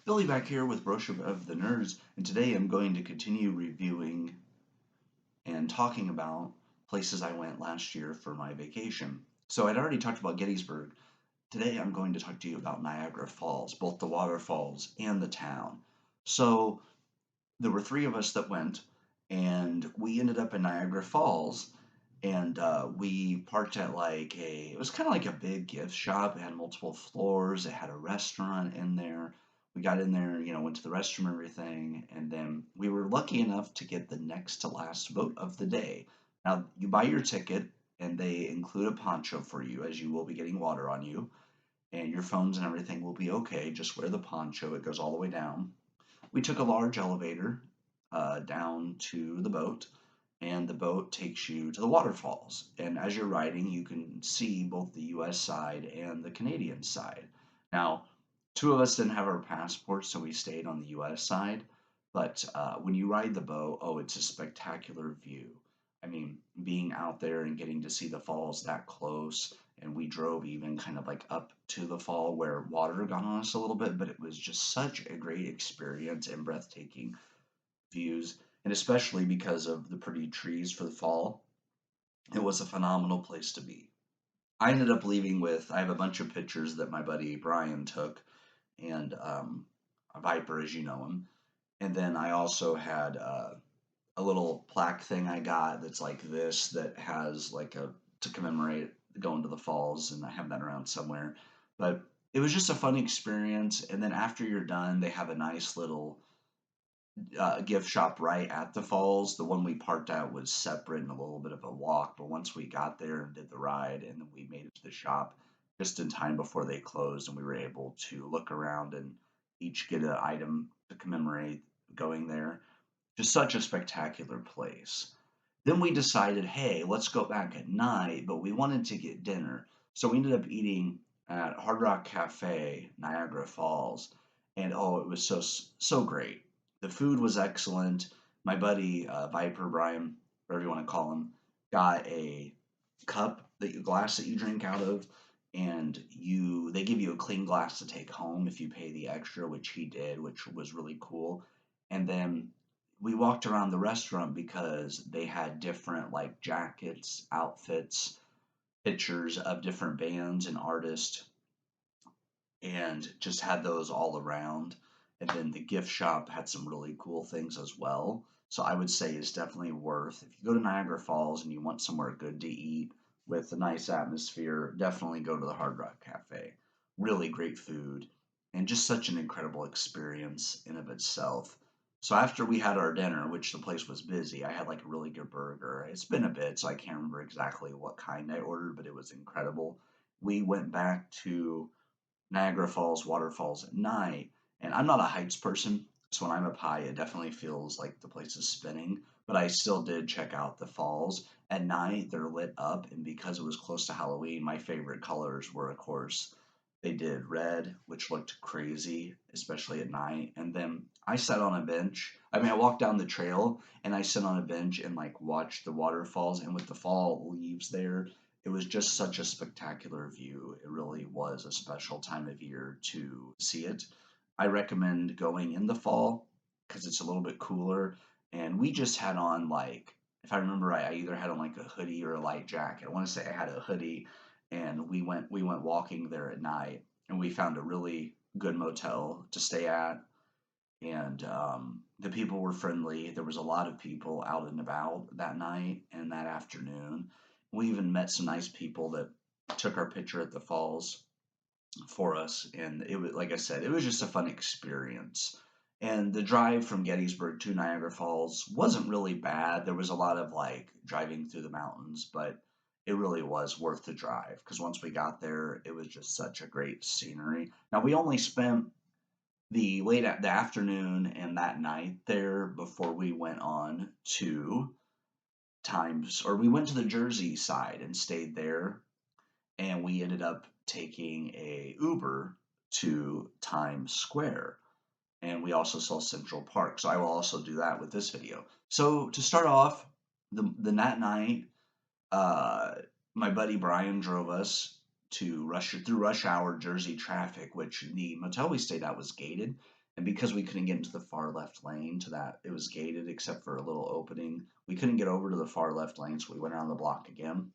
Billy back here with Brochure of the Nerds, and today I'm going to continue reviewing and talking about places I went last year for my vacation. So I'd already talked about Gettysburg. Today I'm going to talk to you about Niagara Falls, both the waterfalls and the town. So there were three of us that went, and we ended up in Niagara Falls, and we parked at it was kind of like a big gift shop. It had multiple floors. It had a restaurant in there. We got in there, went to the restroom and everything, and then we were lucky enough to get the next to last boat of the day. Now, you buy your ticket, and they include a poncho for you, as you will be getting water on you, and your phones and everything will be okay. Just wear the poncho, it goes all the way down. We took a large elevator down to the boat, and the boat takes you to the waterfalls. And as you're riding, you can see both the US side and the Canadian side. Now, two of us didn't have our passports, so we stayed on the US side. But when you ride the boat, oh, it's a spectacular view. I mean, being out there and getting to see the falls that close, and we drove even kind of like up to the fall where water got on us a little bit, but it was just such a great experience and breathtaking views, and especially because of the pretty trees for the fall, it was a phenomenal place to be. I ended up leaving with, I have a bunch of pictures that my buddy Brian took, and Viper, as you know him. And then I also had a little plaque thing I got that's like this that has like a to commemorate going to the falls, and I have that around somewhere. But it was just a fun experience. And then after you're done, they have a nice little gift shop right at the falls. The one we parked at was separate and a little bit of a walk, but once we got there and did the ride, and then we made it to the shop just in time before they closed, and we were able to look around and each get an item to commemorate going there. Just such a spectacular place. Then we decided, hey, let's go back at night, but we wanted to get dinner. So we ended up eating at Hard Rock Cafe, Niagara Falls, and oh, it was so great. The food was excellent. My buddy Viper Brian, whatever you want to call him, got a glass that you drink out of, and they give you a clean glass to take home if you pay the extra, which he did, which was really cool. And then we walked around the restaurant because they had different like jackets, outfits, pictures of different bands and artists, and just had those all around. And then the gift shop had some really cool things as well. So I would say it's definitely worth, if you go to Niagara Falls and you want somewhere good to eat with a nice atmosphere, definitely go to the Hard Rock Cafe. Really great food and just such an incredible experience in of itself. So after we had our dinner, which the place was busy, I had like a really good burger. It's been a bit, so I can't remember exactly what kind I ordered, but it was incredible. We went back to Niagara Falls waterfalls at night. And I'm not a heights person, so when I'm up high, it definitely feels like the place is spinning. But I still did check out the falls. At night, they're lit up, and because it was close to Halloween, my favorite colors were, of course, they did red, which looked crazy, especially at night. And then I sat on a bench. I mean, I walked down the trail and I sat on a bench and like watched the waterfalls. And with the fall leaves there, it was just such a spectacular view. It really was a special time of year to see it. I recommend going in the fall because it's a little bit cooler. And we just had on like, if I remember right, I either had on like a hoodie or a light jacket. I want to say I had a hoodie, and we went walking there at night, and we found a really good motel to stay at, and the people were friendly. There was a lot of people out and about that night and that afternoon. We even met some nice people that took our picture at the falls for us, and it was, like I said, it was just a fun experience. And the drive from Gettysburg to Niagara Falls wasn't really bad. There was a lot of like driving through the mountains, but it really was worth the drive because once we got there, it was just such a great scenery. Now we only spent the afternoon and that night there before we went on to we went to the Jersey side and stayed there, and we ended up taking a Uber to Times Square, and we also saw Central Park. So I will also do that with this video. So to start off, the that night, uh, my buddy Brian drove us to rush hour Jersey traffic, which the motel we stayed at was gated, And because we couldn't get into the far left lane to that, it was gated except for a little opening. We couldn't get over to the far left lane, so we went around the block again,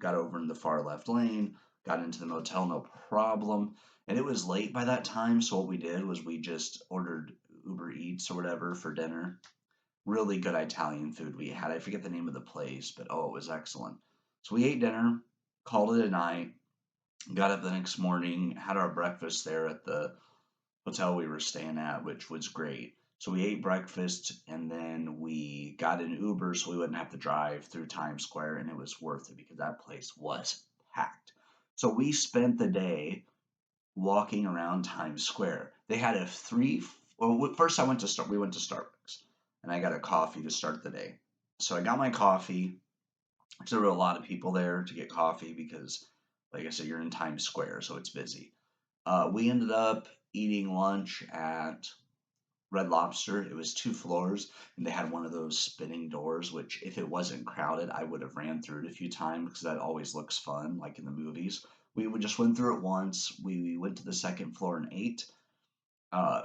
got over in the far left lane, got into the motel, no problem. And it was late by that time, so what we did was we just ordered Uber Eats or whatever for dinner. Really good Italian food we had. I forget the name of the place, but oh, it was excellent. So we ate dinner, called it a night, got up the next morning, had our breakfast there at the hotel we were staying at, which was great. So we ate breakfast and then we got an Uber so we wouldn't have to drive through Times Square, and it was worth it because that place was packed. So we spent the day walking around Times Square. They had a three. Well, first I went to start. We went to Starbucks, and I got a coffee to start the day. So I got my coffee. There were a lot of people there to get coffee because, like I said, you're in Times Square, so it's busy. We ended up eating lunch at Red Lobster. It was 2 floors, and they had one of those spinning doors, which, if it wasn't crowded, I would have ran through it a few times because that always looks fun, like in the movies. We would just went through it once. We went to the second floor and ate.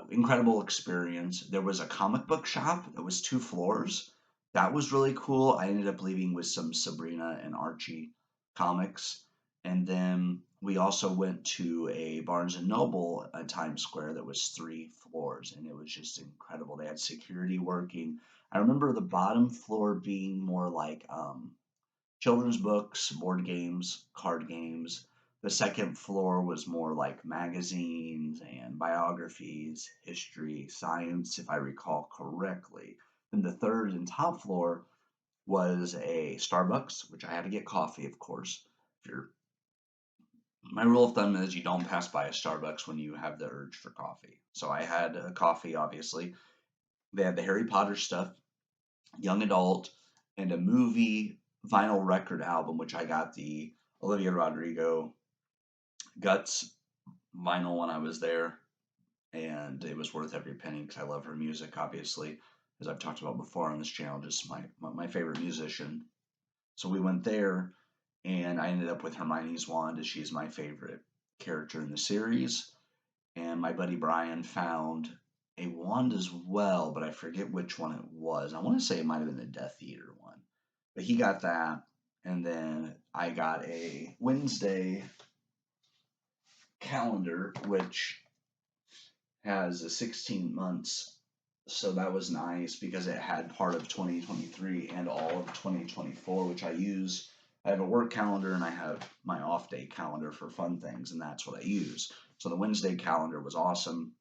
Incredible experience. There was a comic book shop that was 2 floors. That was really cool. I ended up leaving with some Sabrina and Archie comics. And then we also went to a Barnes and Noble at Times Square that was 3 floors, and it was just incredible. They had security working. I remember the bottom floor being more like children's books, board games, card games. The second floor was more like magazines and biographies, history, science, if I recall correctly. Then the third and top floor was a Starbucks, which I had to get coffee, of course. If you're, my rule of thumb is you don't pass by a Starbucks when you have the urge for coffee. So I had a coffee, obviously. They had the Harry Potter stuff, young adult, and a movie vinyl record album, which I got the Olivia Rodrigo Guts vinyl when I was there, and it was worth every penny because I love her music, obviously, as I've talked about before on this channel, just my favorite musician. So we went there, and I ended up with Hermione's wand, as she's my favorite character in the series. And my buddy Brian found a wand as well, but I forget which one it was. I want to say it might have been the Death Eater one, but he got that, and then I got a Wednesday calendar, which has a 16 months. So that was nice because it had part of 2023 and all of 2024, which I use. I have a work calendar and I have my off day calendar for fun things, and that's what I use. So the Wednesday calendar was awesome.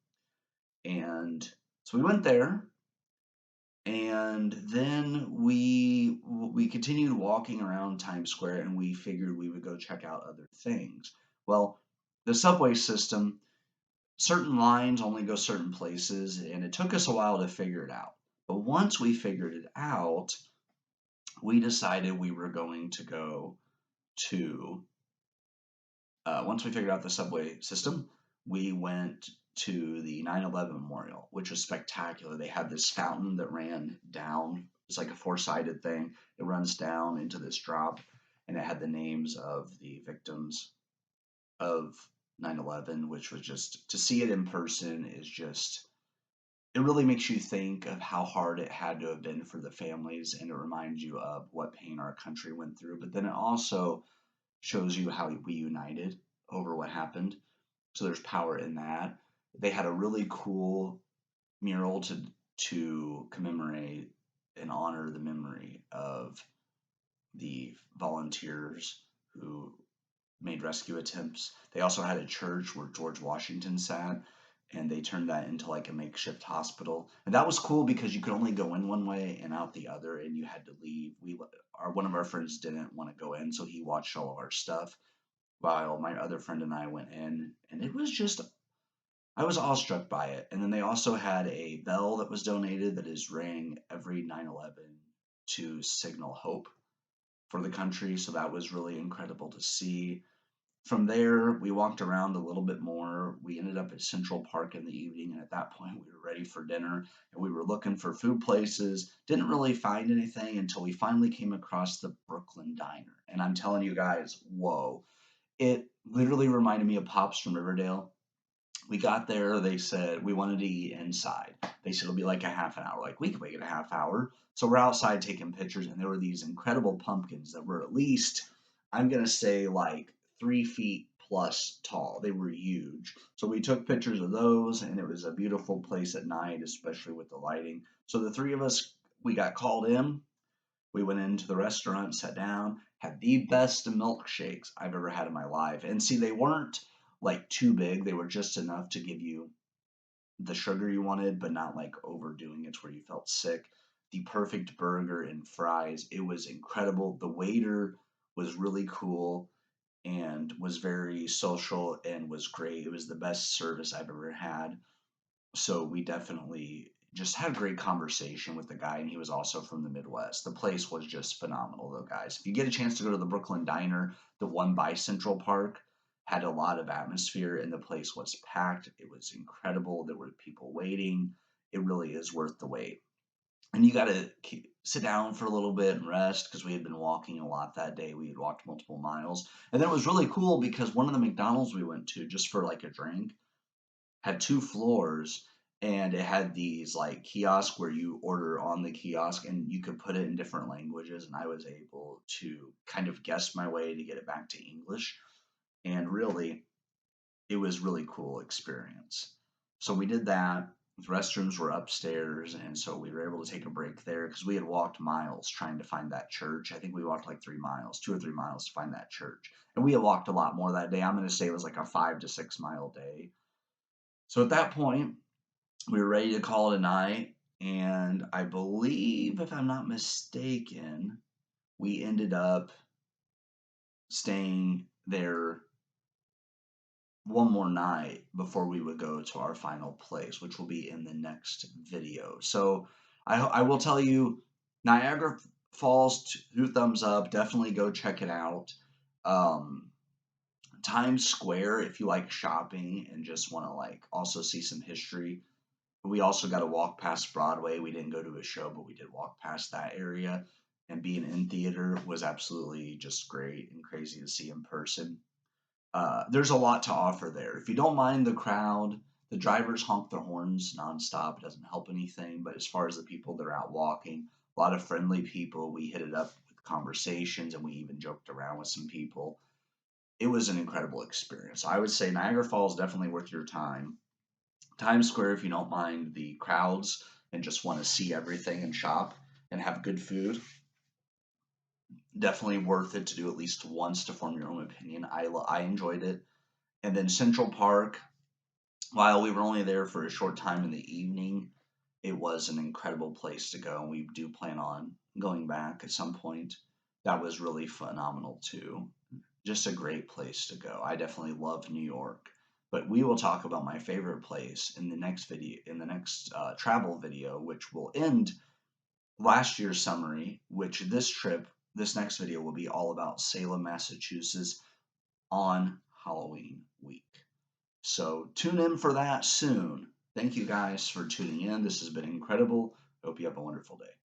And so we went there, and then we continued walking around Times Square, and we figured we would go check out other things. Well, the subway system, certain lines only go certain places, and it took us a while to figure it out. But once we figured it out, we decided we were going to go to, once we figured out the subway system, we went to the 9/11 Memorial, which was spectacular. They had this fountain that ran down. It's like a four-sided thing. It runs down into this drop, and it had the names of the victims of 9/11, which was just, to see it in person is just, it really makes you think of how hard it had to have been for the families, and it reminds you of what pain our country went through. But then it also shows you how we united over what happened. So there's power in that. They had a really cool mural to commemorate and honor the memory of the volunteers who made rescue attempts. They also had a church where George Washington sat, and they turned that into like a makeshift hospital. And that was cool because you could only go in one way and out the other, and you had to leave. One of our friends didn't want to go in, so he watched all of our stuff while my other friend and I went in, and it was just, I was awestruck by it. And then they also had a bell that was donated that is rang every 9/11 to signal hope for the country. So that was really incredible to see. From there, we walked around a little bit more. We ended up at Central Park in the evening, and at that point, we were ready for dinner, and we were looking for food places. Didn't really find anything until we finally came across the Brooklyn Diner. And I'm telling you guys, whoa, it literally reminded me of Pops from Riverdale. We got there, they said we wanted to eat inside. They said it'll be like a half an hour. Like, we could wait a half hour. So we're outside taking pictures, and there were these incredible pumpkins that were at least, I'm gonna say, like 3 feet plus tall. They were huge. So we took pictures of those, and it was a beautiful place at night, especially with the lighting. So the three of us, we got called in. We went into the restaurant, sat down, had the best milkshakes I've ever had in my life. And see, they weren't like too big, they were just enough to give you the sugar you wanted, but not like overdoing it to where you felt sick. The perfect burger and fries. It was incredible. The waiter was really cool and was very social and was great. It was the best service I've ever had. So we definitely just had a great conversation with the guy, and he was also from the Midwest. The place was just phenomenal, though, guys. If you get a chance to go to the Brooklyn Diner, the one by Central Park, had a lot of atmosphere, and the place was packed. It was incredible. There were people waiting. It really is worth the wait. And you got to sit down for a little bit and rest because we had been walking a lot that day. We had walked multiple miles. And then it was really cool because one of the McDonald's we went to just for like a drink had 2 floors, and it had these like kiosks where you order on the kiosk and you could put it in different languages, and I was able to kind of guess my way to get it back to English. And really, it was really cool experience. So we did that. The restrooms were upstairs, and so we were able to take a break there because we had walked miles trying to find that church. I think we walked like 3 miles, 2 or 3 miles to find that church. And we had walked a lot more that day. I'm going to say it was like a 5 to 6 mile day. So at that point, we were ready to call it a night, and I believe, if I'm not mistaken, we ended up staying there one more night before we would go to our final place, which will be in the next video. So I will tell you, Niagara Falls, 2 thumbs up. Definitely go check it out. Um, Times Square, if you like shopping and just want to like also see some history. We also got to walk past Broadway. We didn't go to a show, but we did walk past that area. And being in theater was absolutely just great and crazy to see in person. There's a lot to offer there. If you don't mind the crowd, the drivers honk their horns nonstop. It doesn't help anything. But as far as the people that are out walking, a lot of friendly people. We hit it up with conversations, and we even joked around with some people. It was an incredible experience. I would say Niagara Falls definitely worth your time. Times Square, if you don't mind the crowds and just want to see everything and shop and have good food, definitely worth it to do at least once to form your own opinion. I enjoyed it. And then Central Park, while we were only there for a short time in the evening, it was an incredible place to go. And we do plan on going back at some point. That was really phenomenal too. Just a great place to go. I definitely love New York. But we will talk about my favorite place in the next video, in the next travel video, which will end last year's summary, which this next video will be all about Salem, Massachusetts on Halloween week. So tune in for that soon. Thank you guys for tuning in. This has been incredible. Hope you have a wonderful day.